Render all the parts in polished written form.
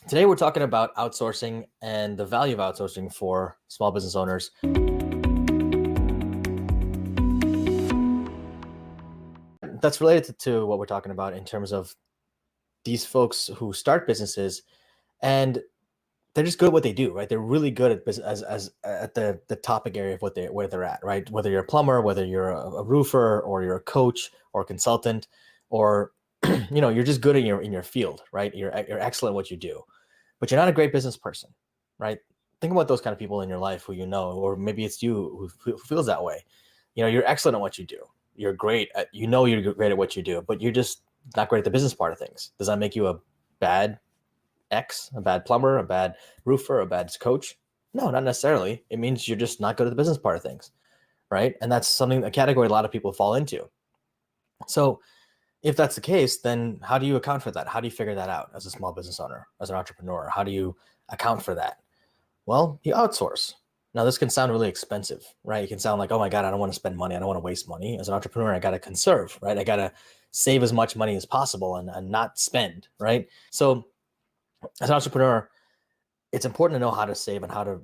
Today, we're talking about outsourcing and the value of outsourcing for small business owners. That's related to what we're talking about in terms of these folks who start businesses and they're just good at what they do, right? They're really good at business as at the topic area of where they're at, right? Whether you're a plumber, whether you're a roofer, or you're a coach or a consultant, or you're just good in your field, right? You're excellent at what you do, but you're not a great business person, right? Think about those kind of people in your life who or maybe it's you who feels that way. You're excellent at what you do. You're great at you're great at what you do, but you're just not great at the business part of things. Does that make you a bad a bad plumber, a bad roofer, a bad coach? No, not necessarily. It means you're just not good at the business part of things, right? And that's a category a lot of people fall into. So if that's the case, then how do you account for that? How do you figure that out as a small business owner, as an entrepreneur? How do you account for that? Well, you outsource. Now, this can sound really expensive, right? It can sound like, oh my God, I don't want to spend money. I don't want to waste money. As an entrepreneur, I got to conserve, right? I got to save as much money as possible and not spend, right? So as an entrepreneur, it's important to know how to save and how to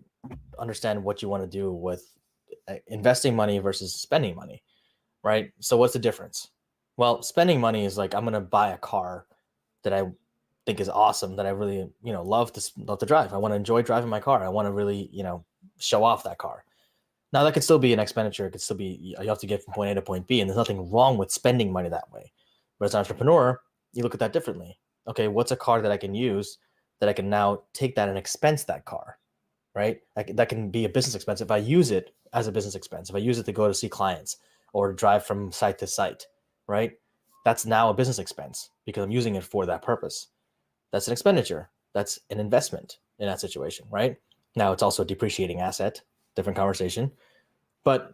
understand what you want to do with investing money versus spending money, right? So what's the difference? Well, spending money is like, I'm going to buy a car that I think is awesome, that I really, love to drive. I want to enjoy driving my car. I want to really, show off that car. Now that could still be an expenditure. It could still be, you have to get from point A to point B, and there's nothing wrong with spending money that way. But as an entrepreneur, you look at that differently. Okay, what's a car that I can use that I can now take that and expense that car, right? That can be a business expense if I use it as a business expense. If I use it to go to see clients or drive from site to site, right? That's now a business expense because I'm using it for that purpose. That's an expenditure. That's an investment in that situation, right? Now it's also a depreciating asset, different conversation. But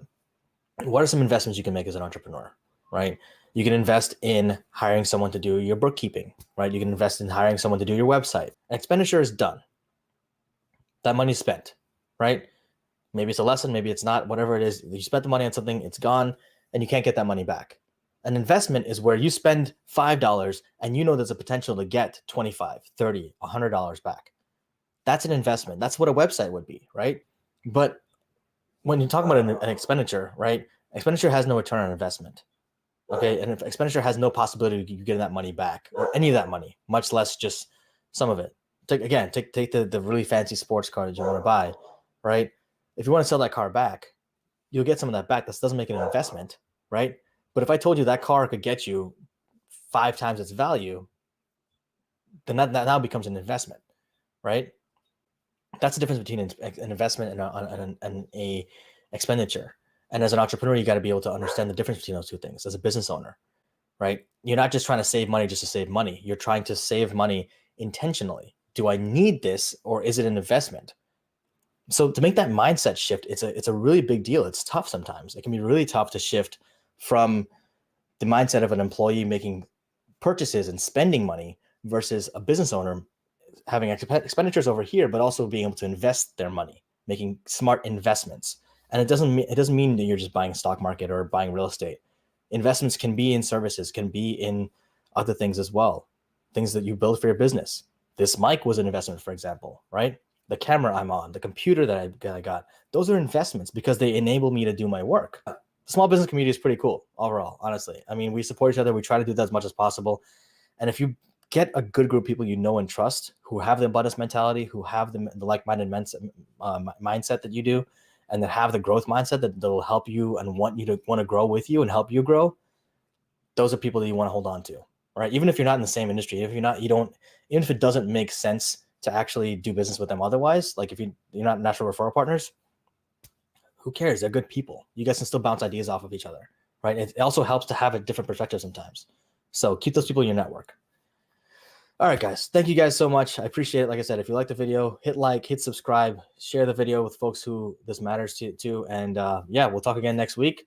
what are some investments you can make as an entrepreneur, right? You can invest in hiring someone to do your bookkeeping, right? You can invest in hiring someone to do your website. An expenditure is done. That money's spent, right? Maybe it's a lesson, maybe it's not, whatever it is. You spent the money on something, it's gone, and you can't get that money back. An investment is where you spend $5 and you know there's a potential to get $25, $30, $100 back. That's an investment. That's what a website would be, right? But when you talk about an expenditure, right? Expenditure has no return on investment. Okay, and if expenditure has no possibility of you getting that money back or any of that money, much less just some of it. Take the really fancy sports car that you want to buy, right? If you want to sell that car back, you'll get some of that back. That doesn't make it an investment, right? But if I told you that car could get you 5 times its value, then that now becomes an investment, right? That's the difference between an investment and a expenditure. And as an entrepreneur, you got to be able to understand the difference between those two things as a business owner, right? You're not just trying to save money just to save money. You're trying to save money intentionally. Do I need this or is it an investment? So to make that mindset shift, it's a really big deal. It's tough sometimes. It can be really tough to shift from the mindset of an employee making purchases and spending money versus a business owner having expenditures over here, but also being able to invest their money, making smart investments. And it doesn't mean that you're just buying stock market or buying real estate. Investments can be in services, can be in other things as well, things that you build for your business. This mic was an investment, for example, right? The camera I'm on, the computer that I got, those are investments because they enable me to do my work. The small business community is pretty cool overall, honestly. I mean, we support each other. We try to do that as much as possible. And if you get a good group of people you know and trust who have the abundance mentality, who have the like-minded mindset that you do, and that have the growth mindset that will help you and want to grow with you and help you grow, those are people that you want to hold on to, right? Even if you're not in the same industry, even if it doesn't make sense to actually do business with them otherwise, like if you're not natural referral partners, who cares? They're good people. You guys can still bounce ideas off of each other, right? It also helps to have a different perspective sometimes. So keep those people in your network. All right, guys. Thank you guys so much. I appreciate it. Like I said, if you like the video, hit like, hit subscribe, share the video with folks who this matters to. And yeah, we'll talk again next week.